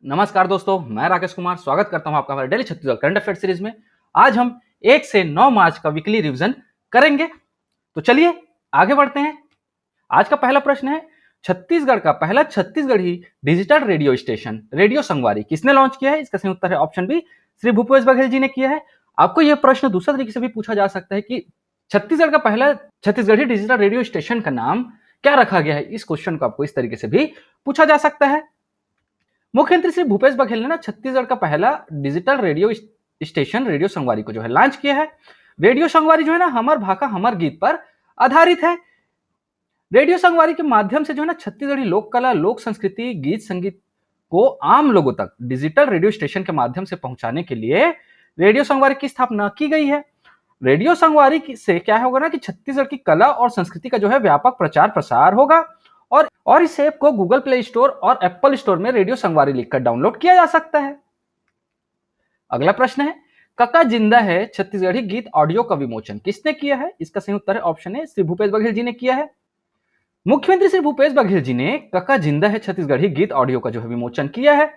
नमस्कार दोस्तों, मैं राकेश कुमार स्वागत करता हूं आपका हमारे daily Chhattisgarh current affair series में। आज हम 1 से 9 मार्च का वीकली रिवीजन करेंगे। तो चलिए आगे बढ़ते हैं। आज का पहला प्रश्न है, छत्तीसगढ़ का पहला Chhattisgarhi digital radio station radio संगवारी किसने लॉन्च किया है? इसका सही उत्तर है ऑप्शन बी, श्री भूपेश बघेल जी ने किया है। आपको यह प्रश्न दूसरा तरीके से भी पूछा जा सकता है कि छत्तीसगढ़ का पहला छत्तीसगढ़ी डिजिटल रेडियो स्टेशन का नाम क्या रखा गया है। इस क्वेश्चन को आपको इस तरीके से भी पूछा जा सकता है। मुख्यमंत्री श्री भूपेश बघेल ने ना छत्तीसगढ़ का पहला डिजिटल रेडियो स्टेशन रेडियो संगवारी को जो है लॉन्च किया है। रेडियो संगवारी जो है ना हमर भाषा हमर गीत पर आधारित है। रेडियो संगवारी के माध्यम से जो है ना छत्तीसगढ़ी लोक कला, लोक संस्कृति, गीत संगीत को आम लोगों तक डिजिटल रेडियो स्टेशन के माध्यम से पहुंचाने के लिए रेडियो संगवारी की स्थापना की गई है। रेडियो संगवारी से क्या होगा ना कि छत्तीसगढ़ की कला और संस्कृति का जो है व्यापक प्रचार प्रसार होगा और इस ऐप को गूगल प्ले स्टोर और एप्पल स्टोर में रेडियो संगवारी लिखकर डाउनलोड किया जा सकता है। अगला प्रश्न है, कका जिंदा है छत्तीसगढ़ी गीत ऑडियो का विमोचन किसने किया है? इसका सही उत्तर है ऑप्शन ए, श्री भूपेश बघेल जी ने किया है। मुख्यमंत्री श्री भूपेश बघेल जी ने कका जिंदा है छत्तीसगढ़ी गीत ऑडियो का जो है विमोचन किया है।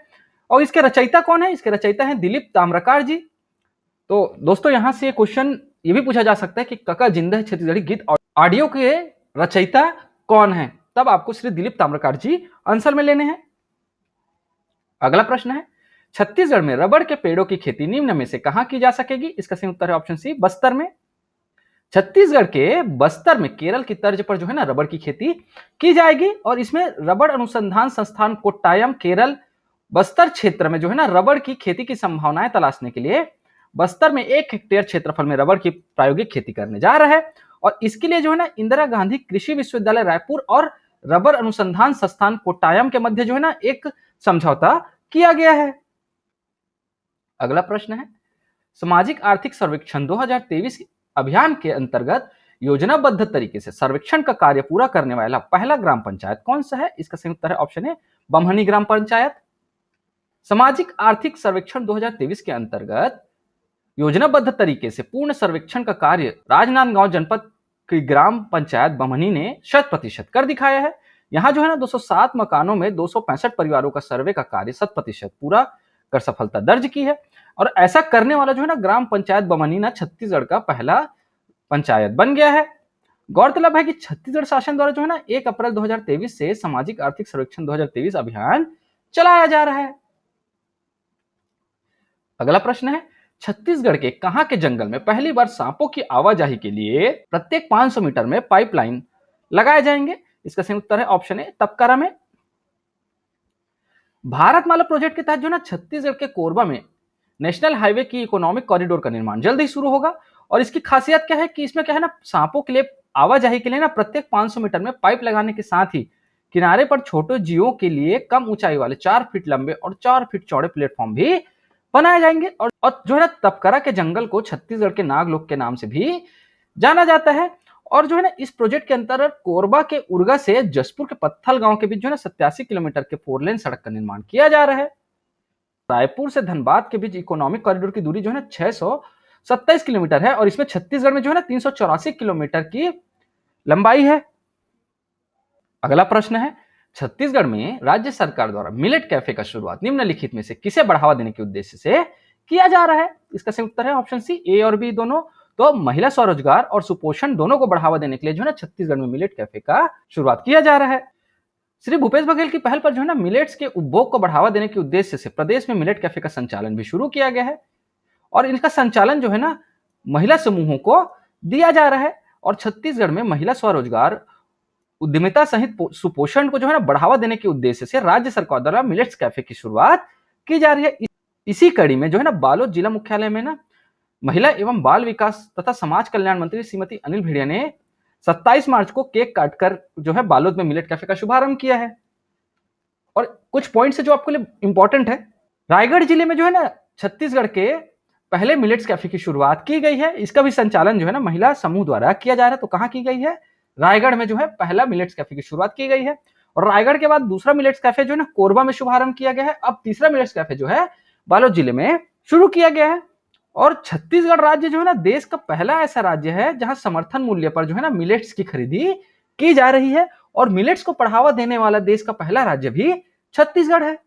और इसके रचयिता कौन है? इसके रचयिता है दिलीप ताम्रकार जी। तो दोस्तों यहां से क्वेश्चन ये भी पूछा जा सकता है कि कका जिंदा है छत्तीसगढ़ी गीत ऑडियो के रचयिता कौन है? तब आपको श्री दिलीप ताम्रकार जी आंसर में लेने हैं। अगला प्रश्न है, छत्तीसगढ़ में रबड़ के पेड़ों की खेती निम्न में से कहां की जा सकेगी? इसका सही उत्तर है ऑप्शन सी, बस्तर में। छत्तीसगढ़ के बस्तर में केरल की तर्ज पर जो है ना रबड़ की खेती की जाएगी और इसमें रबड़ अनुसंधान संस्थान कोट्टायम केरल बस्तर क्षेत्र में जो है ना रबड़ की खेती की संभावनाएं तलाशने के लिए बस्तर में 1 हेक्टेयर क्षेत्रफल में रबड़ की प्रायोगिक खेती करने जा रहा है। और इसके लिए जो है ना इंदिरा गांधी कृषि विश्वविद्यालय रायपुर और रबर अनुसंधान संस्थान कोट्टायम के मध्य जो है ना एक समझौता किया गया है। अगला प्रश्न है, सामाजिक आर्थिक सर्वेक्षण 2023 अभियान के अंतर्गत योजनाबद्ध तरीके से सर्वेक्षण का कार्य पूरा करने वाला पहला ग्राम पंचायत कौन सा है? इसका सही उत्तर है ऑप्शन ए, बम्हनी ग्राम पंचायत। सामाजिक आर्थिक सर्वेक्षण 2023 के अंतर्गत योजनाबद्ध तरीके से पूर्ण सर्वेक्षण का कार्य राजनांदगांव जनपद की ग्राम पंचायत बम्हनी ने 100% कर दिखाया है। यहाँ जो है ना 207 मकानों में 265 परिवारों का सर्वे का कार्य 100% पूरा कर सफलता दर्ज की है। और ऐसा करने वाला जो है ना ग्राम पंचायत बम्हनी ना छत्तीसगढ़ का पहला पंचायत बन गया है। गौरतलब है कि छत्तीसगढ़ शासन द्वारा जो है ना 1 अप्रैल 2023 से सामाजिक आर्थिक सर्वेक्षण 2023 अभियान चलाया जा रहा है। अगला प्रश्न है, छत्तीसगढ़ के कहां के जंगल में पहली बार सांपों की आवाजाही के लिए प्रत्येक 500 मीटर में पाइपलाइन लगाए जाएंगे? इसका सही उत्तर है ऑप्शन ए, तपकरा में। भारतमाला प्रोजेक्ट के तहत जो ना छत्तीसगढ़ के कोरबा में नेशनल हाईवे की इकोनॉमिक कॉरिडोर का निर्माण जल्द ही शुरू होगा। और इसकी खासियत क्या है कि इसमें क्या है ना सांपों के लिए आवाजाही के लिए ना प्रत्येक 500 मीटर में पाइप लगाने के साथ ही किनारे पर छोटे जीवों के लिए कम ऊंचाई वाले 4 फीट लंबे और 4 फीट चौड़े प्लेटफॉर्म भी बनाए जाएंगे। और जो है तपकरा के जंगल को छत्तीसगढ़ के नागलोक के नाम से भी जाना जाता है। और जो है ना इस प्रोजेक्ट के अंतर्गत कोरबा के उर्गा से जसपुर के पत्थल गांव के बीच जो है ना 87 किलोमीटर के 4 लेन सड़क का निर्माण किया जा रहा है। रायपुर से धनबाद के बीच इकोनॉमिक कॉरिडोर की दूरी जो है ना 627 किलोमीटर है और इसमें छत्तीसगढ़ में जो है ना 384 किलोमीटर की लंबाई है। अगला प्रश्न है, छत्तीसगढ़ में राज्य सरकार द्वारा मिलेट कैफे का शुरुआत निम्नलिखित में से किसे बढ़ावा देने के उद्देश्य से किया जा रहा है? इसका सही उत्तर है ऑप्शन सी, ए और बी दोनों। तो महिला स्वरोजगार और सुपोषण दोनों को बढ़ावा देने के लिए जो है ना छत्तीसगढ़ में मिलेट कैफे का शुरुआत किया जा रहा है। श्री भूपेश बघेल की पहल पर जो है ना मिलेट्स के उपभोग को बढ़ावा देने के उद्देश्य से प्रदेश में मिलेट कैफे का संचालन भी शुरू किया गया है। और इनका संचालन जो है ना महिला समूहों को दिया जा रहा है। और छत्तीसगढ़ में महिला स्वरोजगार उद्यमिता सहित सुपोषण को जो है ना बढ़ावा देने के उद्देश्य से राज्य सरकार द्वारा मिलेट्स कैफे की शुरुआत की जा रही है। इसी कड़ी में जो है ना बालोद जिला मुख्यालय में ना महिला एवं बाल विकास तथा समाज कल्याण मंत्री श्रीमती अनिल भेड़िया ने 27 मार्च को केक काटकर जो है बालोद में मिलेट कैफे का शुभारंभ किया है। और कुछ पॉइंट्स जो आपके लिए इंपॉर्टेंट है, रायगढ़ जिले में जो है ना छत्तीसगढ़ के पहले मिलेट्स कैफे की शुरुआत की गई है। इसका भी संचालन जो है ना महिला समूह द्वारा किया जा रहा है। तो कहां की गई है? रायगढ़ में जो है पहला मिलेट्स कैफे की शुरुआत की गई है। और रायगढ़ के बाद दूसरा मिलेट्स कैफे जो है ना कोरबा में शुभारंभ किया गया है। अब तीसरा मिलेट्स कैफे जो है बालोद जिले में शुरू किया गया है। और छत्तीसगढ़ राज्य जो है ना देश का पहला ऐसा राज्य है जहां समर्थन मूल्य पर जो है ना मिलेट्स की खरीदी की जा रही है। और मिलेट्स को बढ़ावा देने वाला देश का पहला राज्य भी छत्तीसगढ़ है।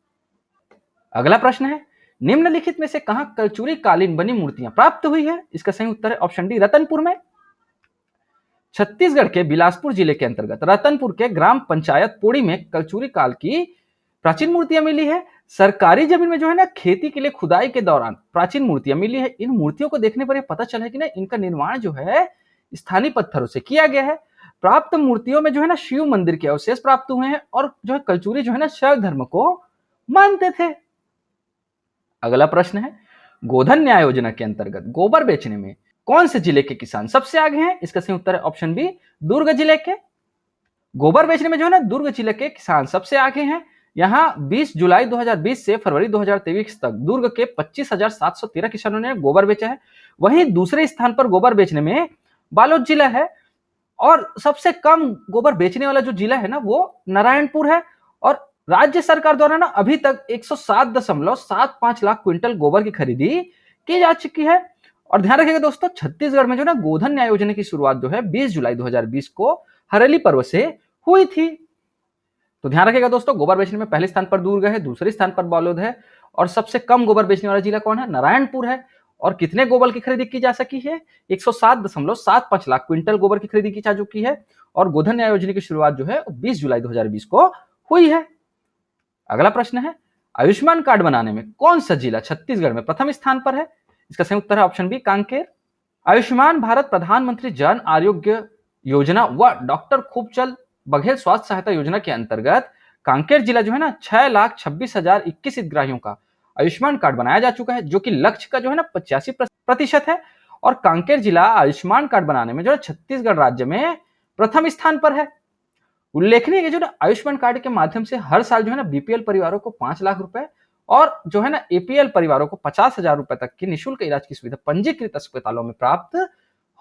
अगला प्रश्न है, निम्नलिखित में से कहां कलचुरी कालीन बनी मूर्तियां प्राप्त हुई है? इसका सही उत्तर है ऑप्शन डी, रतनपुर में। छत्तीसगढ़ के बिलासपुर जिले के अंतर्गत रतनपुर के ग्राम पंचायत पोड़ी में कलचुरी काल की प्राचीन मूर्तियां मिली है। सरकारी जमीन में जो है ना खेती के लिए खुदाई के दौरान प्राचीन मूर्तियां मिली है। इन मूर्तियों को देखने पर यह पता चला है कि ना इनका निर्माण जो है स्थानीय पत्थरों से किया गया है। प्राप्त मूर्तियों में जो है ना शिव मंदिर के अवशेष प्राप्त हुए हैं और जो है कलचुरी जो है ना शैव धर्म को मानते थे। अगला प्रश्न है, गोधन न्याय योजना के अंतर्गत गोबर बेचने में कौन से जिले के किसान सबसे आगे हैं? इसका सही उत्तर है ऑप्शन बी, दुर्ग जिले के। गोबर बेचने में जो है ना दुर्ग जिले के किसान सबसे आगे हैं। यहाँ 20 जुलाई 2020 से फरवरी 2023 तक दुर्ग के 25,713 किसानों ने गोबर बेचा है। वहीं दूसरे स्थान पर गोबर बेचने में बालोद जिला है और सबसे कम गोबर बेचने वाला जो जिला है ना वो नारायणपुर है। और राज्य सरकार द्वारा ना अभी तक 107.75 लाख क्विंटल गोबर की खरीदी की जा चुकी है। और ध्यान रखिएगा दोस्तों, छत्तीसगढ़ में जो ना गोधन न्याय योजना की शुरुआत जो है 20 जुलाई 2020 को हरेली पर्व से हुई थी। तो ध्यान रखिएगा दोस्तों, गोबर बेचने में पहले स्थान पर दुर्ग है, दूसरे स्थान पर बालोद है और सबसे कम गोबर बेचने वाला जिला कौन है? नारायणपुर है। और कितने गोबर की खरीदी की जा सकी है? 107.75 लाख क्विंटल गोबर की खरीदी की जा चुकी है। और गोधन न्याय योजना की शुरुआत जो है 20 जुलाई 2020 को हुई है। अगला प्रश्न है, आयुष्मान कार्ड बनाने में कौन सा जिला छत्तीसगढ़ में प्रथम स्थान पर है? इसका सही उत्तर है ऑप्शन बी, कांकेर। आयुष्मान भारत प्रधानमंत्री जन आरोग्य योजना व डॉक्टर खूबचंद बघेल स्वास्थ्य सहायता योजना के अंतर्गत कांकेर जिला जो है ना 6,26,021 हितग्राहियों का आयुष्मान कार्ड बनाया जा चुका है, जो कि लक्ष्य का जो है ना 85% है। और कांकेर जिला आयुष्मान कार्ड बनाने में जो है छत्तीसगढ़ राज्य में प्रथम स्थान पर है। उल्लेखनीय है जो ना आयुष्मान कार्ड के माध्यम से हर साल जो है ना बीपीएल परिवारों को 5 लाख रुपए और जो है ना एपीएल परिवारों को 50,000 रुपए तक की निःशुल्क इलाज की सुविधा पंजीकृत अस्पतालों में प्राप्त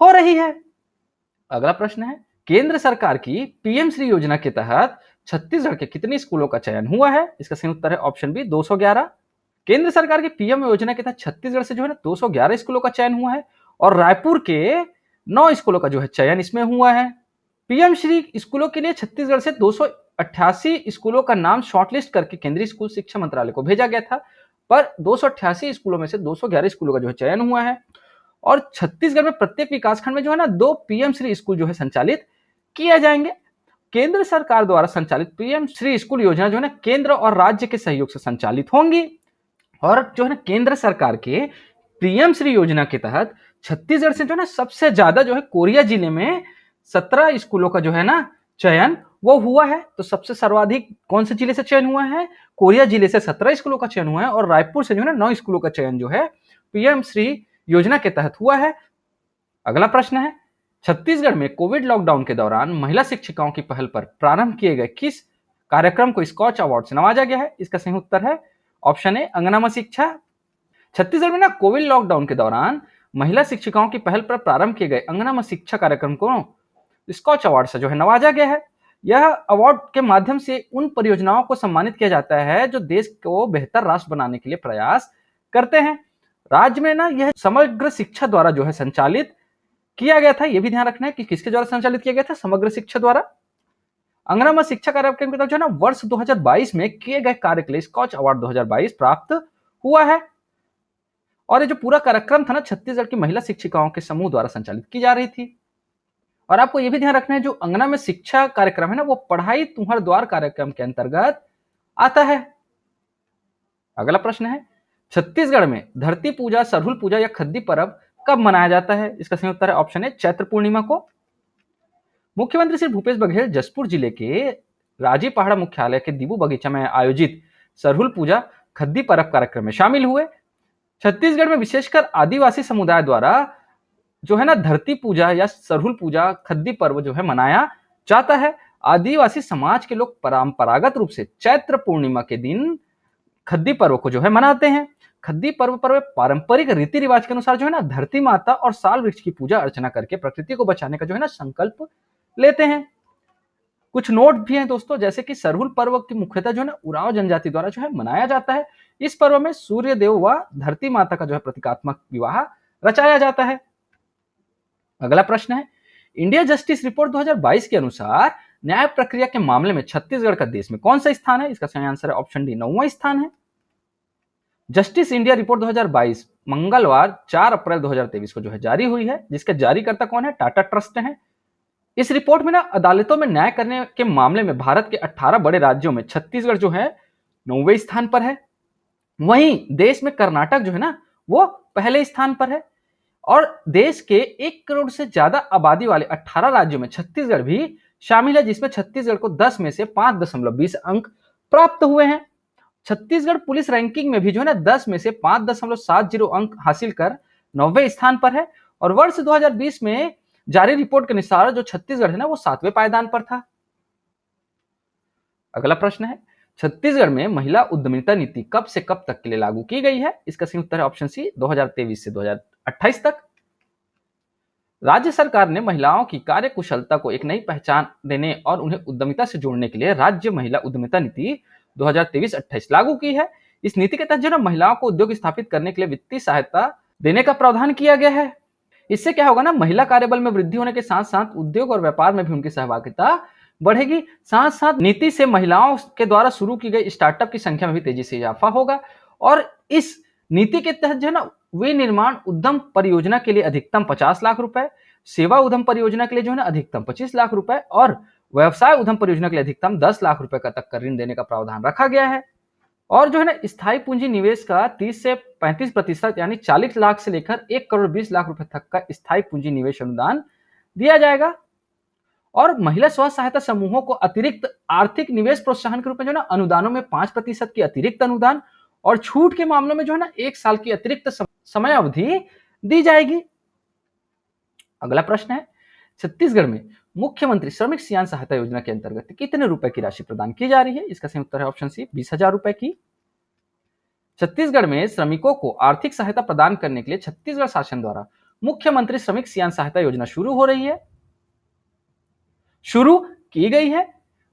हो रही है। अगला प्रश्न है, केंद्र सरकार की पीएम श्री योजना के तहत छत्तीसगढ़ के कितने स्कूलों का चयन हुआ है? इसका सही उत्तर है ऑप्शन बी, 211। केंद्र सरकार की पीएम योजना के तहत छत्तीसगढ़ से जो है ना 211 स्कूलों का चयन हुआ है और रायपुर के 9 स्कूलों का जो है चयन इसमें हुआ है। पीएम श्री स्कूलों के लिए छत्तीसगढ़ से 288 स्कूलों का नाम शॉर्टलिस्ट करके केंद्रीय स्कूल शिक्षा मंत्रालय को भेजा गया था, पर 288 स्कूलों में से 211 स्कूलों का जो है चयन हुआ है। और छत्तीसगढ़ में प्रत्येक विकासखंड में जो है ना 2 पीएम श्री स्कूल जो है संचालित किए जाएंगे। केंद्र सरकार द्वारा संचालित पीएम श्री स्कूल योजना जो है ना केंद्र और राज्य के सहयोग से संचालित होंगी। और जो है ना केंद्र सरकार के पीएम श्री योजना के तहत छत्तीसगढ़ से जो है ना सबसे ज्यादा जो है कोरिया जिले में 17 स्कूलों का जो है ना चयन वो हुआ है। तो सबसे सर्वाधिक कौन से जिले से चयन हुआ है? कोरिया जिले से 17 स्कूलों का चयन हुआ है और रायपुर से जो है ना 9 स्कूलों का चयन जो है पीएम श्री योजना के तहत हुआ है। अगला प्रश्न है, छत्तीसगढ़ में कोविड लॉकडाउन के दौरान महिला शिक्षिकाओं की पहल पर प्रारंभ किए गए किस कार्यक्रम को स्कॉच अवार्ड से नवाजा गया है? इसका सही उत्तर है ऑप्शन ए, अंगनामा शिक्षा। छत्तीसगढ़ में ना कोविड लॉकडाउन के दौरान महिला शिक्षिकाओं की पहल पर प्रारंभ किए गए अंगनामा शिक्षा कार्यक्रम को स्कॉच अवार्ड से जो है नवाजा गया है। यह अवार्ड के माध्यम से उन परियोजनाओं को सम्मानित किया जाता है जो देश को बेहतर राष्ट्र बनाने के लिए प्रयास करते हैं। राज्य में ना यह समग्र शिक्षा द्वारा जो है संचालित किया गया था। यह भी ध्यान रखना है कि किसके द्वारा संचालित किया गया था? समग्र शिक्षा द्वारा। अंगनामा शिक्षा कार्यक्रम के तहत जो है ना वर्ष 2022 में किए गए कार्य के लिए स्कॉच अवार्ड 2022 प्राप्त हुआ है। और ये जो पूरा कार्यक्रम था ना छत्तीसगढ़ की महिला शिक्षिकाओं के समूह द्वारा संचालित की जा रही थी। और आपको यह भी ध्यान रखना है जो अंगना में शिक्षा कार्यक्रम है ना वो पढ़ाई तुम्हार द्वार कार्यक्रम के अंतर्गत आता है। अगला प्रश्न है, छत्तीसगढ़ में धरती पूजा, सरहुल पूजा या खद्दी पर्व कब मनाया जाता है? इसका सही उत्तर है ऑप्शन ए, चैत्र पूर्णिमा को। मुख्यमंत्री श्री भूपेश बघेल जसपुर जिले के राजी पहाड़ा मुख्यालय के दीबू बगीचा में आयोजित सरहुल पूजा खद्दी पर्व कार्यक्रम में शामिल हुए। छत्तीसगढ़ में विशेषकर आदिवासी समुदाय द्वारा जो है ना धरती पूजा या सरहुल पूजा खद्दी पर्व जो है मनाया जाता है। आदिवासी समाज के लोग परंपरागत रूप से चैत्र पूर्णिमा के दिन खद्दी पर्व को जो है मनाते हैं। खद्दी पर्व पर पारंपरिक रीति रिवाज के अनुसार जो है ना धरती माता और साल वृक्ष की पूजा अर्चना करके प्रकृति को बचाने का जो है ना संकल्प लेते हैं। कुछ नोट भी हैं दोस्तों, जैसे कि सरहुल पर्व की मुख्यतः जो है ना उरांव जनजाति द्वारा जो है मनाया जाता है। इस पर्व में सूर्य देव व धरती माता का जो है प्रतीकात्मक विवाह रचाया जाता है। अगला प्रश्न है, इंडिया जस्टिस रिपोर्ट 2022 के अनुसार न्याय प्रक्रिया के मामले में छत्तीसगढ़ का देश में कौन सा स्थान है? इसका सही आंसर है ऑप्शन डी, 9वां स्थान है। जस्टिस इंडिया रिपोर्ट 2022 मंगलवार 4 अप्रैल 2023 को जो है जारी हुई है, जिसके जारीकर्ता कौन है? टाटा ट्रस्ट है। इस रिपोर्ट में ना अदालतों में न्याय करने के मामले में भारत के 18 बड़े राज्यों में छत्तीसगढ़ जो है 9वें स्थान पर है। वहीं देश में कर्नाटक जो है ना वो पहले स्थान पर है। और देश के 1 करोड़ से ज्यादा आबादी वाले 18 राज्यों में छत्तीसगढ़ भी शामिल है, जिसमें छत्तीसगढ़ को 10 में से 5.20 अंक प्राप्त हुए हैं। छत्तीसगढ़ पुलिस रैंकिंग में भी जो है ना 10 में से 5.70 अंक हासिल कर 9वें स्थान पर है। और वर्ष 2020 में जारी रिपोर्ट के अनुसार जो छत्तीसगढ़ है ना वो 7वें पायदान पर था। अगला प्रश्न है, छत्तीसगढ़ में महिला उद्यमिता नीति कब से कब तक के लिए लागू की गई है? इसका सही उत्तर है ऑप्शन सी, 2023 से 2028 तक। राज्य सरकार ने महिलाओं की कार्य कुशलता को एक नई पहचान देने और उन्हें उद्यमिता से जोड़ने के लिए राज्य महिला उद्यमिता नीति 2023-28 लागू की है। इस नीति के तहत जो महिलाओं को उद्योग स्थापित करने के लिए वित्तीय सहायता देने का प्रावधान किया गया है। इससे क्या होगा ना, महिला कार्यबल में वृद्धि होने के साथ साथ उद्योग और व्यापार में भी उनकी सहभागिता बढ़ेगी। साथ साथ नीति से महिलाओं के द्वारा शुरू की गई स्टार्टअप की संख्या में भी तेजी से इजाफा होगा। और इस नीति के तहत जो है ना विनिर्माण उद्यम परियोजना के लिए अधिकतम 50 लाख रुपए, सेवा उद्यम परियोजना के लिए जो है ना अधिकतम 25 लाख रुपए और व्यवसाय उद्यम परियोजना के लिए अधिकतम 10 लाख रुपए का तक का ऋण देने का प्रावधान रखा गया है। और जो है ना स्थायी पूंजी निवेश का 30 से 35% यानी 40 लाख से लेकर 1 करोड़ 20 लाख रुपए तक का स्थायी पूंजी निवेश अनुदान दिया जाएगा। और महिला स्व सहायता समूहों को अतिरिक्त आर्थिक निवेश प्रोत्साहन के रूप में जो है ना अनुदानों में 5% की अतिरिक्त अनुदान और छूट के मामलों में जो है ना 1 साल की अतिरिक्त समय अवधि दी जाएगी। अगला प्रश्न है, छत्तीसगढ़ में मुख्यमंत्री श्रमिक सियान सहायता योजना के अंतर्गत कितने रुपए की राशि प्रदान की जा रही है? इसका सही उत्तर है ऑप्शन सी, 20,000 रुपए की। छत्तीसगढ़ में श्रमिकों को आर्थिक सहायता प्रदान करने के लिए छत्तीसगढ़ शासन द्वारा मुख्यमंत्री श्रमिक सियान सहायता योजना शुरू की गई है।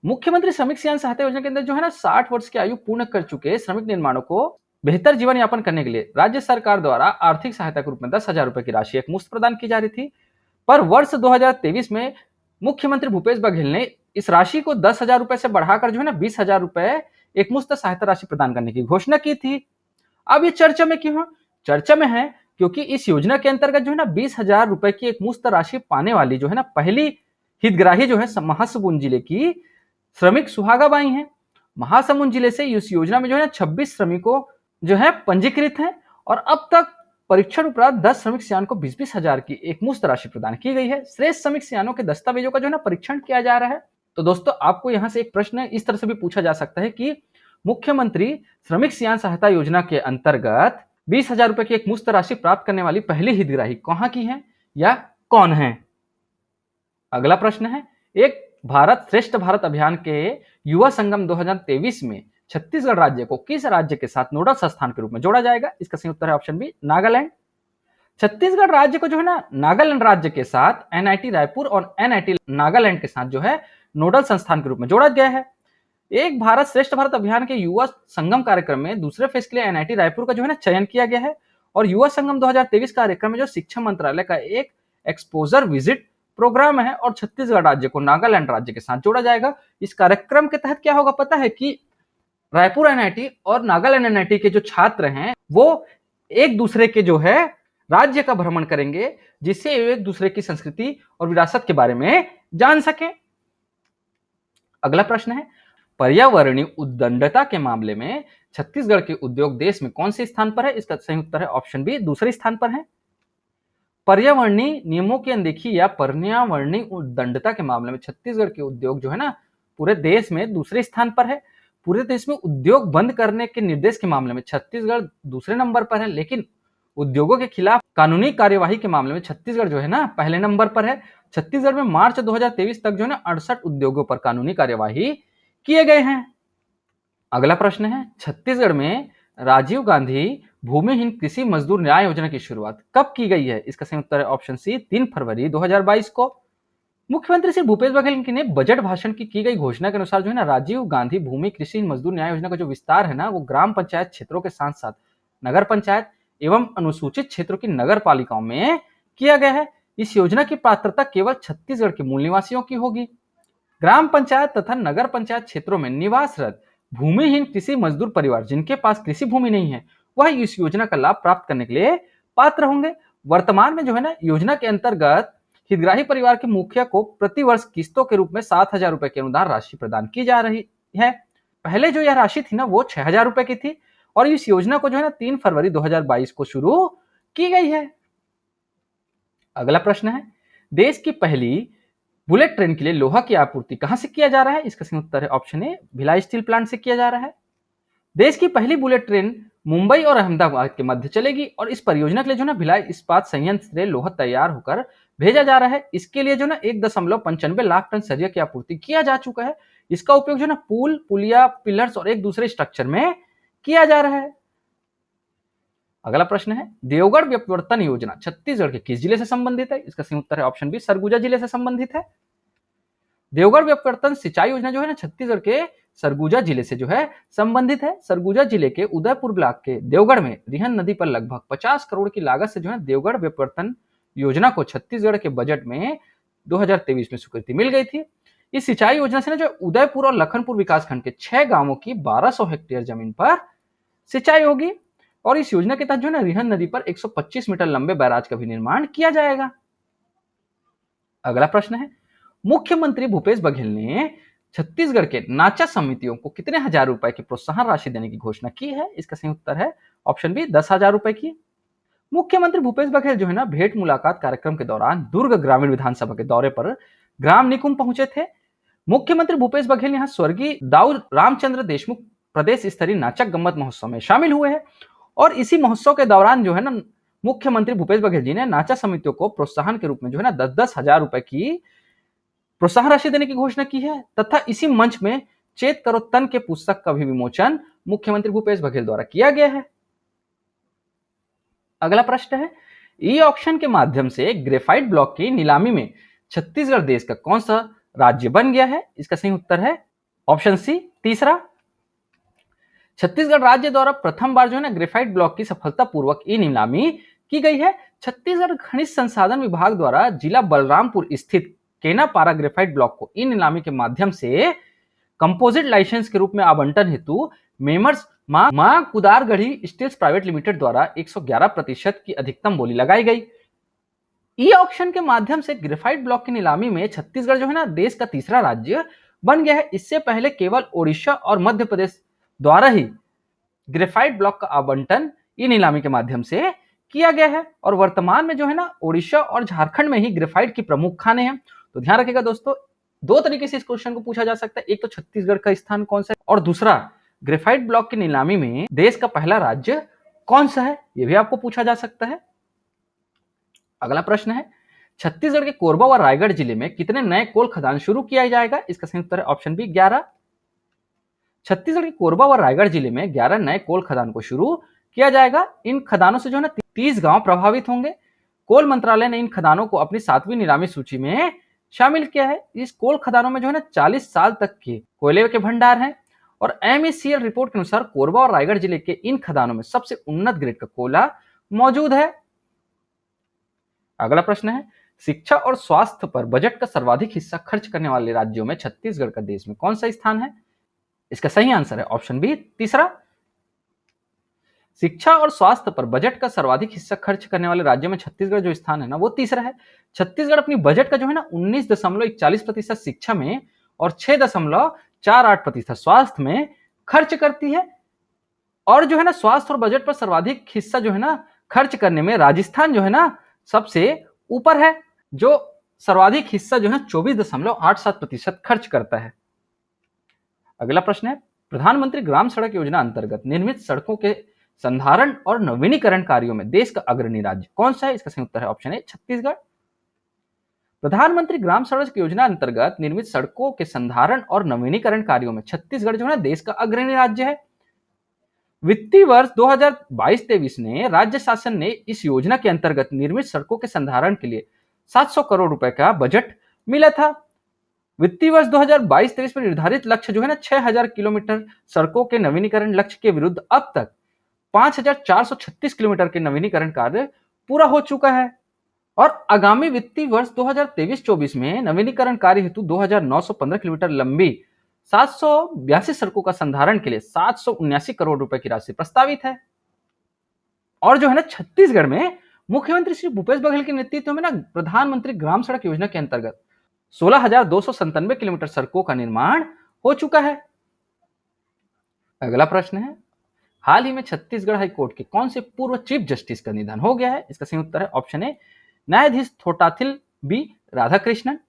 मुख्यमंत्री श्रमिक सियान सहायता योजना के अंदर जो है ना 60 वर्ष की आयु पूर्ण कर चुके श्रमिक निर्माणों को बेहतर जीवन यापन करने के लिए राज्य सरकार द्वारा आर्थिक सहायता के रूप में 10,000 रुपए की राशि एक मुफ्त प्रदान की जा रही थी। पर वर्ष 2023 में मुख्यमंत्री भूपेश बघेल ने इस राशि को 10,000 रुपए से बढ़ाकर जो है ना 20,000 रुपए एक मुफ्त सहायता राशि प्रदान करने की घोषणा की थी। अब ये चर्चा में क्यों है? चर्चा में है क्योंकि इस योजना के अंतर्गत जो है ना 20,000 रुपए की एक मुफ्त राशि पाने वाली जो है ना पहली हितग्राही जो है महासमुंद जिले की श्रमिक सुहागाबाई हैं। महासमुंद जिले से इस योजना में जो है ना 26 श्रमिकों जो है पंजीकृत हैं और अब तक परीक्षण उपरांत 10 श्रमिक सियान को 20-20 हजार की एक मुफ्त राशि प्रदान की गई है। श्रेष्ठ श्रमिक सियानों के दस्तावेजों का जो है ना परीक्षण किया जा रहा है। तो दोस्तों आपको यहां से एक प्रश्न इस तरह से भी पूछा जा सकता है कि मुख्यमंत्री श्रमिक सियान सहायता योजना के अंतर्गत 20,000 रुपए की एक मुफ्त राशि प्राप्त करने वाली पहली हितग्राही कहां की है या कौन है? अगला प्रश्न है, एक भारत श्रेष्ठ भारत अभियान के युवा संगम 2023 में छत्तीसगढ़ राज्य को किस राज्य के साथ नोडल संस्थान के रूप में जोड़ा जाएगा? इसका सही उत्तर है ऑप्शन बी, नागालैंड। छत्तीसगढ़ राज्य को जो है ना नागालैंड राज्य के साथ एनआईटी रायपुर और एनआईटी नागालैंड के साथ जो है नोडल संस्थान के रूप में जोड़ा गया है। एक भारत श्रेष्ठ भारत अभियान के युवा संगम कार्यक्रम में दूसरे फेज के लिए एनआईटी रायपुर का जो है ना चयन किया गया है। और युवा संगम 2023 कार्यक्रम में जो शिक्षा मंत्रालय का एक एक्सपोजर विजिट प्रोग्राम है और छत्तीसगढ़ राज्य को नागालैंड राज्य के साथ जोड़ा जाएगा। इस कार्यक्रम के तहत क्या होगा पता है कि रायपुर एनआईटी और नागालैंड एनआईटी के जो छात्र हैं वो एक दूसरे के जो है राज्य का भ्रमण करेंगे, जिससे एक दूसरे की संस्कृति और विरासत के बारे में जान सकें। अगला प्रश्न है, पर्यावरणीय उद्दंडता के मामले में छत्तीसगढ़ के उद्योग देश में कौन से स्थान पर है? इसका सही उत्तर है ऑप्शन बी, दूसरे स्थान पर है। पर्यावरणीय नियमों की अनदेखी या पर्यावरणीय उद्दंडता के मामले में छत्तीसगढ़ के उद्योग जो है ना पूरे देश में दूसरे स्थान पर है। पूरे देश में उद्योग बंद करने के निर्देश के मामले में छत्तीसगढ़ दूसरे नंबर पर है, लेकिन उद्योगों के खिलाफ कानूनी कार्यवाही के मामले में छत्तीसगढ़ जो है ना पहले नंबर पर है। छत्तीसगढ़ में मार्च 2023 तक जो है ना 68 उद्योगों पर कानूनी कार्यवाही किए गए हैं। अगला प्रश्न है, छत्तीसगढ़ में राजीव गांधी भूमिहीन कृषि मजदूर न्याय योजना की शुरुआत कब की गई है? इसका सही उत्तर है ऑप्शन सी, 3 फरवरी 2022 को। मुख्यमंत्री श्री भूपेश बघेल ने बजट भाषण की गई घोषणा के अनुसार जो है ना राजीव गांधी भूमि कृषि मजदूर न्याय योजना का जो विस्तार है ना वो ग्राम पंचायत क्षेत्रों के साथ साथ नगर पंचायत एवं अनुसूचित क्षेत्रों की नगर पालिकाओं में किया गया है। इस योजना की पात्रता केवल छत्तीसगढ़ के मूल निवासियों की होगी। ग्राम पंचायत तथा नगर पंचायत क्षेत्रों में निवासरत भूमिहीन कृषि मजदूर परिवार जिनके पास कृषि भूमि नहीं है वह इस योजना का लाभ प्राप्त करने के लिए पात्र होंगे। वर्तमान में जो है ना योजना के अंतर्गत हितग्राही परिवार के मुखिया को प्रतिवर्ष किस्तों के रूप में 7,000 रुपए की अनुदान राशि प्रदान की जा रही है। पहले जो यह राशि थी ना वो 6,000 रुपए की थी और इस योजना को जो है ना 3 फरवरी 2022 को शुरू की गई है। अगला प्रश्न है, देश की पहली बुलेट ट्रेन के लिए लोहा की आपूर्ति कहां से किया जा रहा है? इसका सही उत्तर है ऑप्शन ए, भिलाई स्टील प्लांट से किया जा रहा है। देश की पहली बुलेट ट्रेन मुंबई और अहमदाबाद के मध्य चलेगी और इस परियोजना के लिए जो ना भिलाई इस्पात संयंत्र से लोहा तैयार होकर भेजा जा रहा है। इसके लिए जो ना 1.95 लाख टन सरिया की आपूर्ति किया जा चुका है। इसका उपयोग जो ना पुल, पुलिया, पिलर्स और एक दूसरे स्ट्रक्चर में किया जा रहा है। अगला प्रश्न है, देवगढ़ व्युत्पत्तन योजना छत्तीसगढ़ के किस जिले से संबंधित है? इसका सही उत्तर है ऑप्शन बी, सरगुजा जिले से संबंधित है। देवगढ़ व्युत्पत्तन सिंचाई योजना जो है ना छत्तीसगढ़ के सरगुजा जिले से जो है संबंधित है। सरगुजा जिले के उदयपुर ब्लॉक के देवगढ़ में रिहन नदी पर लगभग 50 करोड़ की लागत से जो है देवगढ़ व्युत्पत्तन योजना को छत्तीसगढ़ के बजट में 2023 में स्वीकृति मिल गई थी। इस सिंचाई योजना से ना जो उदयपुर और लखनपुर विकासखंड के 6 गांवों की 1200 हेक्टेयर जमीन पर सिंचाई होगी और इस योजना के तहत जो है ना रिहन नदी पर 125 मीटर लंबे बैराज का भी निर्माण किया जाएगा। अगला प्रश्न है, मुख्यमंत्री भूपेश बघेल ने छत्तीसगढ़ के नाचा समितियों को कितने हजार रुपए की प्रोत्साहन राशि देने की घोषणा की है? इसका सही उत्तर है ऑप्शन बी, 10,000 रुपए की। मुख्यमंत्री भूपेश बघेल जो है ना भेंट मुलाकात कार्यक्रम के दौरान दुर्ग ग्रामीण विधानसभा के दौरे पर ग्राम निकुंज पहुंचे थे। मुख्यमंत्री भूपेश बघेल यहाँ स्वर्गीय दाऊ रामचंद्र देशमुख प्रदेश स्तरीय नाचक गम्मत महोत्सव में शामिल हुए हैं और इसी महोत्सव के दौरान जो है ना मुख्यमंत्री भूपेश बघेल जी ने नाचा समितियों को प्रोत्साहन के रूप में जो है ना 10-10 हजार रुपए की प्रोत्साहन राशि देने की घोषणा की है तथा इसी मंच में चेत करो तन के पुस्तक का भी विमोचन मुख्यमंत्री भूपेश बघेल द्वारा किया गया है। अगला प्रश्न है, ई ऑक्शन के माध्यम से ग्रेफाइट ब्लॉक की नीलामी में छत्तीसगढ़ देश का कौन सा राज्य बन गया है? इसका सही उत्तर है ऑप्शन सी, तीसरा। छत्तीसगढ़ राज्य द्वारा प्रथम बार जो है ना ग्रेफाइट ब्लॉक की सफलतापूर्वक ई नीलामी की गई है। छत्तीसगढ़ खनिज संसाधन विभाग द्वारा जिला बलरामपुर स्थित केनापारा ग्रेफाइट ब्लॉक को ई नीलामी के माध्यम से कंपोजिट लाइसेंस के रूप में आवंटन हेतु मेमर्स मां कुदारगढ़ी स्टील्स प्राइवेट लिमिटेड द्वारा 111% की अधिकतम बोली लगाई गई। ई ऑक्शन के माध्यम से ग्रेफाइट ब्लॉक की नीलामी में छत्तीसगढ़ जो है ना देश का तीसरा राज्य बन गया है। इससे पहले केवल ओडिशा और मध्य प्रदेश द्वारा ही ग्रेफाइट ब्लॉक का आवंटन ई नीलामी के माध्यम से किया गया है और वर्तमान में जो है ना ओडिशा और झारखंड में ही ग्रेफाइट की प्रमुख खानें हैं। तो ध्यान रखिएगा दोस्तों, दो तरीके से इस क्वेश्चन को पूछा जा सकता है, एक तो छत्तीसगढ़ का स्थान कौन सा है और दूसरा ग्रेफाइट ब्लॉक की नीलामी में देश का पहला राज्य कौन सा है, यह भी आपको पूछा जा सकता है। अगला प्रश्न है, छत्तीसगढ़ के कोरबा व रायगढ़ जिले में कितने नए कोल खदान शुरू किया जाएगा? इसका सही उत्तर है ऑप्शन बी, 11। छत्तीसगढ़ के कोरबा व रायगढ़ जिले में 11 नए कोल खदान को शुरू किया जाएगा। इन खदानों से जो है ना 30 गांव प्रभावित होंगे। कोल मंत्रालय ने इन खदानों को अपनी 7वीं नीलामी सूची में शामिल किया है। इस कोल खदानों में जो है ना 40 साल तक के कोयले के भंडार हैं और MECL रिपोर्ट के अनुसार कोरबा और रायगढ़ जिले के इन खदानों में सबसे उन्नत ग्रेड का कोयला मौजूद है। अगला प्रश्न है, शिक्षा और स्वास्थ्य पर बजट का सर्वाधिक हिस्सा खर्च करने वाले राज्यों में छत्तीसगढ़ का देश में कौन सा स्थान है? इसका सही आंसर है ऑप्शन बी, तीसरा। शिक्षा और स्वास्थ्य पर बजट का सर्वाधिक हिस्सा खर्च करने वाले राज्यों में छत्तीसगढ़ जो स्थान है ना वो तीसरा है। छत्तीसगढ़ अपनी बजट का जो है ना 19.41% शिक्षा में और 6.48% स्वास्थ्य में खर्च करती है और जो है ना स्वास्थ्य और बजट पर सर्वाधिक हिस्सा जो है ना खर्च करने में राजस्थान जो है ना सबसे ऊपर है, जो सर्वाधिक हिस्सा जो है 24.87% खर्च करता है। अगला प्रश्न है, प्रधानमंत्री ग्राम सड़क योजना अंतर्गत निर्मित सड़कों के संधारण और नवीनीकरण कार्यों में देश का अग्रणी राज्य कौन सा है? इसका सही उत्तर है ऑप्शन ए, छत्तीसगढ़। प्रधानमंत्री ग्राम सड़क योजना अंतर्गत निर्मित सड़कों के संधारण और नवीनीकरण कार्यों में छत्तीसगढ़ जो है देश का अग्रणी राज्य है। वित्तीय वर्ष 2022-23 में राज्य शासन ने इस योजना के अंतर्गत निर्मित सड़कों के संधारण के लिए 700 करोड़ रुपए का बजट मिला था। वित्तीय वर्ष 2022-23 में निर्धारित लक्ष्य जो है ना 6,000 किलोमीटर सड़कों के नवीनीकरण लक्ष्य के विरुद्ध अब तक 5,436 किलोमीटर के नवीनीकरण कार्य पूरा हो चुका है और आगामी वित्तीय वर्ष 2023-24 में नवीनीकरण कार्य हेतु 2,915 किलोमीटर लंबी 782 सड़कों का संधारण के लिए 779 करोड़ रुपए की राशि प्रस्तावित है। और जो है ना छत्तीसगढ़ में मुख्यमंत्री श्री भूपेश बघेल के नेतृत्व में ना प्रधानमंत्री ग्राम सड़क योजना के अंतर्गत 16,297 किलोमीटर सड़कों का निर्माण हो चुका है। अगला प्रश्न है, हाल ही में छत्तीसगढ़ हाईकोर्ट के कौन से पूर्व चीफ जस्टिस का निधन हो गया है? इसका सही उत्तर है ऑप्शन ए न्यायाधीश थोटाथिल बी राधाकृष्णन।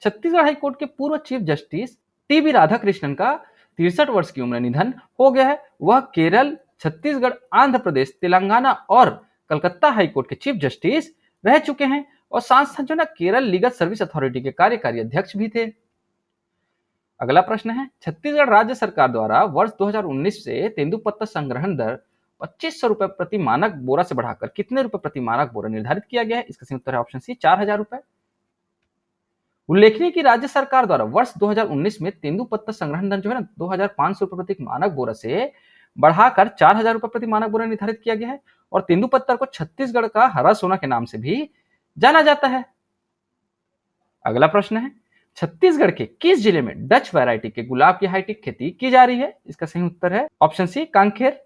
छत्तीसगढ़ हाईकोर्ट के पूर्व chief justice T B Radhakrishnan का 63 वर्ष की उम्र निधन हो गया है। वह केरल, छत्तीसगढ़, आंध्र प्रदेश, तेलंगाना और कलकत्ता हाईकोर्ट के चीफ जस्टिस रह चुके हैं और साथ साथ जो ना केरल लीगल सर्विस अथॉरिटी के कार्यकारी अध्यक्ष भी थे। अगला प्रश्न है, छत्तीसगढ़ राज्य सरकार द्वारा वर्ष 2019 से तेंदुपत्ता संग्रहण दर 2500 रुपए प्रति मानक बोरा से बढ़ाकर कितने रुपए प्रति मानक बोरा निर्धारित किया गया है? इसका सही उत्तर है ऑप्शन सी 4,000 रुपए। उल्लेखनीय कि राज्य सरकार द्वारा वर्ष 2019 में तेंदुपत्ता संग्रहण दर जो है ना 2,500 रुपए प्रति मानक बोरा से बढ़ाकर 4,000 रुपए प्रति मानक बोरा निर्धारित किया गया है और तेंदुपत्ता को छत्तीसगढ़ का हरा सोना के नाम से भी जाना जाता है। अगला प्रश्न है, छत्तीसगढ़ के किस जिले में डच वैरायटी के गुलाब की हाईटेक खेती की जा रही है? इसका सही उत्तर है ऑप्शन सी कांकेर।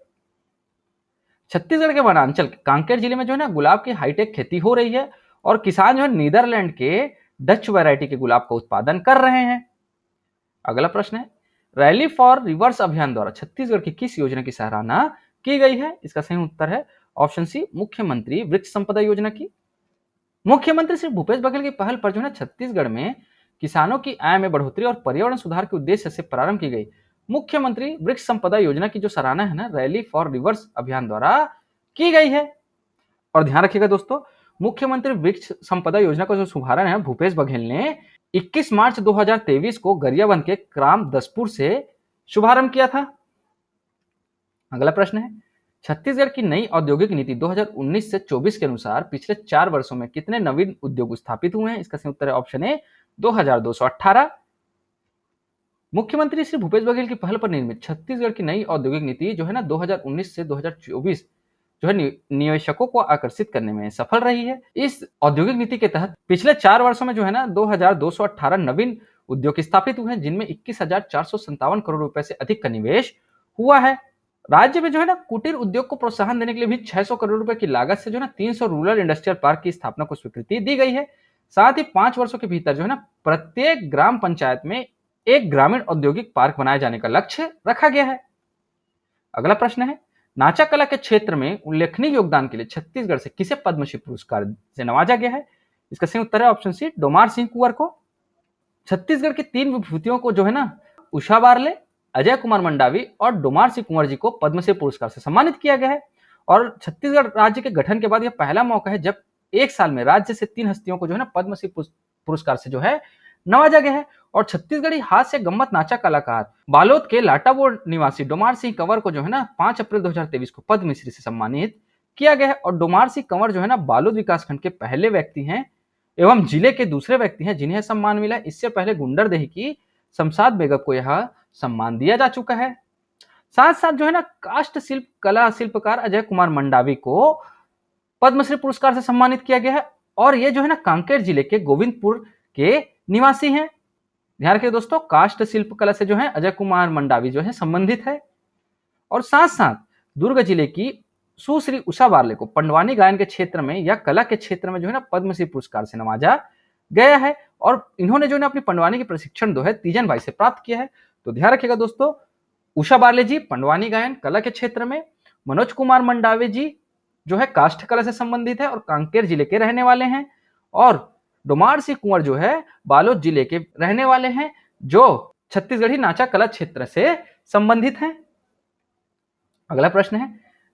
छत्तीसगढ़ के वनांचल कांकेर जिले में जो है ना गुलाब की हाईटेक खेती हो रही है और किसान जो है नीदरलैंड के डच वैरायटी के गुलाब का उत्पादन कर रहे हैं। अगला प्रश्न है, रैली फॉर रिवर्स अभियान द्वारा छत्तीसगढ़ की किस योजना की सराहना की गई है? इसका सही उत्तर है ऑप्शन सी मुख्यमंत्री वृक्ष संपदा योजना की। मुख्यमंत्री श्री भूपेश बघेल की पहल पर जो है छत्तीसगढ़ में किसानों की आय में बढ़ोतरी और पर्यावरण सुधार के उद्देश्य से प्रारंभ की गई मुख्यमंत्री वृक्ष संपदा योजना की जो सराहना है ना रैली फॉर रिवर्स अभियान द्वारा की गई है। और ध्यान रखिएगा दोस्तों, मुख्यमंत्री वृक्ष संपदा योजना का जो शुभारंभ है भूपेश बघेल ने 21 मार्च 2023 को गरियाबंद के ग्राम दसपुर से शुभारंभ किया था। अगला प्रश्न है, छत्तीसगढ़ की नई औद्योगिक नीति 2019 से 24 के अनुसार पिछले 4 वर्षों में कितने नवीन उद्योग स्थापित हुए हैं? इसका सही उत्तर है ऑप्शन ए 2218। मुख्यमंत्री श्री भूपेश बघेल की पहल पर निर्मित छत्तीसगढ़ की नई औद्योगिक नीति जो है ना 2019 से 2024 जो है निवेशकों को आकर्षित करने में सफल रही है। इस औद्योगिक नीति के तहत पिछले 4 वर्षों में जो है ना 2218 नवीन उद्योग स्थापित हुए हैं जिनमें 21,457 करोड़ रुपए से अधिक का निवेश हुआ है। राज्य में जो है ना कुटीर उद्योग को प्रोत्साहन देने के लिए भी 600 करोड़ रुपए की लागत से जो है ना 300 रूरल इंडस्ट्रियल पार्क की स्थापना को स्वीकृति दी गई है। साथ ही 5 वर्षों के भीतर जो है ना प्रत्येक ग्राम पंचायत में एक ग्रामीण औद्योगिक पार्क बनाए जाने का लक्ष्य रखा गया है। अगला प्रश्न है, नाचा कला के क्षेत्र में उल्लेखनीय योगदान के लिए छत्तीसगढ़ से किसे पद्मश्री पुरस्कार से नवाजा गया है? इसका सही उत्तर है ऑप्शन सी डोमार सिंह कुंवर को। छत्तीसगढ़ की 3 विभूतियों को जो है ना उषा बारले, अजय कुमार मंडावी और डोमार सिंह कुंवर जी को पद्मश्री पुरस्कार से सम्मानित किया गया है और छत्तीसगढ़ राज्य के गठन के बाद यह पहला मौका है जब एक साल में राज्य से 3 हस्तियों को जो है ना पद्मश्री पुरस्कार से जो है नवाजा गया है। और छत्तीसगढ़ी हास्य गम्मत नाचा कलाकार बालोद के लाटाबोर निवासी डोमार सिंह कंवर को जो है ना 5 अप्रैल 2023 को पद्मश्री से सम्मानित किया गया है और डोमार सिंह कंवर जो है ना बालोद विकासखंड के पहले व्यक्ति हैं एवं जिले के दूसरे व्यक्ति हैं जिन्हें सम्मान मिला। इससे पहले गुंडरदेही की शमशाद बेगम को यह सम्मान दिया जा चुका है। साथ साथ जो है ना काष्ठ शिल्प कला शिल्पकार अजय कुमार मंडावी को पद्मश्री पुरस्कार से सम्मानित किया गया है और ये जो है ना कांकेर जिले के गोविंदपुर के निवासी हैं। ध्यान रखिए दोस्तों, काष्ठ शिल्प कला से जो है अजय कुमार मंडावी जो है संबंधित है। और साथ साथ दुर्ग जिले की सुश्री उषा बारले को पंडवानी गायन के क्षेत्र में या कला के क्षेत्र में जो है ना पद्मश्री पुरस्कार से नवाजा गया है और इन्होंने जो है अपनी पंडवानी के प्रशिक्षण जो है तीजन भाई से प्राप्त किया है। तो ध्यान रखिएगा दोस्तों, उषा बारले जी पंडवानी गायन कला के क्षेत्र में, मनोज कुमार मंडावी जी जो है काष्ठ कला से संबंधित है और कांकेर जिले के रहने वाले हैं और डोमार सिंह कुंवर जो है बालोद जिले के रहने वाले हैं जो छत्तीसगढ़ी नाचा कला क्षेत्र से संबंधित हैं। अगला प्रश्न है,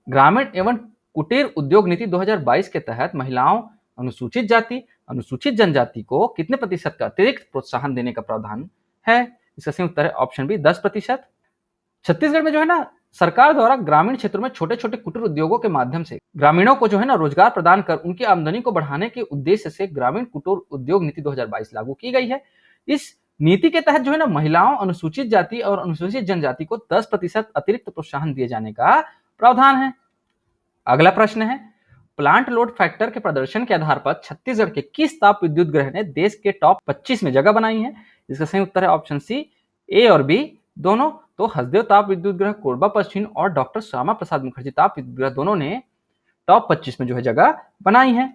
ग्रामीण एवं कुटीर उद्योग नीति 2022 के तहत महिलाओं, अनुसूचित जाति, अनुसूचित जनजाति को कितने प्रतिशत का अतिरिक्त प्रोत्साहन देने का प्रावधान है? इसका सही उत्तर है ऑप्शन बी 10%। छत्तीसगढ़ में जो है ना सरकार द्वारा ग्रामीण क्षेत्रों में छोटे छोटे कुटीर उद्योगों के माध्यम से ग्रामीणों को जो है ना रोजगार प्रदान कर उनकी आमदनी को बढ़ाने के उद्देश्य से ग्रामीण कुटीर उद्योग नीति 2022 लागू की गई है। इस नीति के तहत जो है ना महिलाओं, अनुसूचित जाति और अनुसूचित जनजाति को 10% अतिरिक्त प्रोत्साहन दिए जाने का प्रावधान है। अगला प्रश्न है, प्लांट लोड फैक्टर के प्रदर्शन के आधार पर छत्तीसगढ़ के किस ताप विद्युत गृह ने देश के टॉप 25 में जगह बनाई है? इसका सही उत्तर है ऑप्शन सी ए और बी दोनों। तो हसदेव ताप विद्युत ग्रह कोरबा पश्चिम और डॉक्टर श्यामा प्रसाद मुखर्जी ताप विद्युत ग्रह दोनों ने टॉप 25 में जो है जगह बनाई है।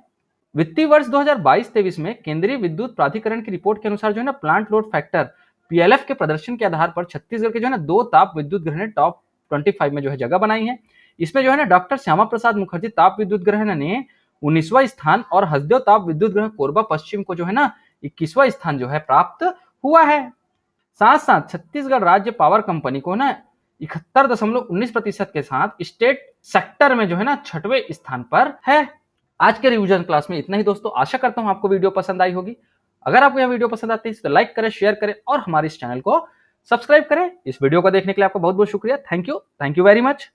वित्तीय वर्ष 2022-23 में केंद्रीय विद्युत प्राधिकरण की रिपोर्ट के अनुसार जो है ना प्लांट लोड फैक्टर पीएलएफ के प्रदर्शन के आधार पर छत्तीसगढ़ के जो है ना 2 ताप विद्युत ग्रह ने टॉप 25 में जो है जगह बनाई है। इसमें जो है ना डॉक्टर श्यामा प्रसाद मुखर्जी ताप विद्युत ग्रह ने 19वां स्थान और हसदेव ताप विद्युत ग्रह कोरबा पश्चिम को जो है ना 21वां स्थान जो है प्राप्त हुआ है। साथ साथ छत्तीसगढ़ राज्य पावर कंपनी को ना 71.19% के साथ स्टेट सेक्टर में जो है ना 6वें स्थान पर है। आज के रिवीजन क्लास में इतना ही दोस्तों। आशा करता हूं आपको वीडियो पसंद आई होगी। अगर आपको यह वीडियो पसंद आती है तो लाइक करें, शेयर करें और हमारे इस चैनल को सब्सक्राइब करें। इस वीडियो को देखने के लिए आपका बहुत बहुत शुक्रिया। Thank you very much.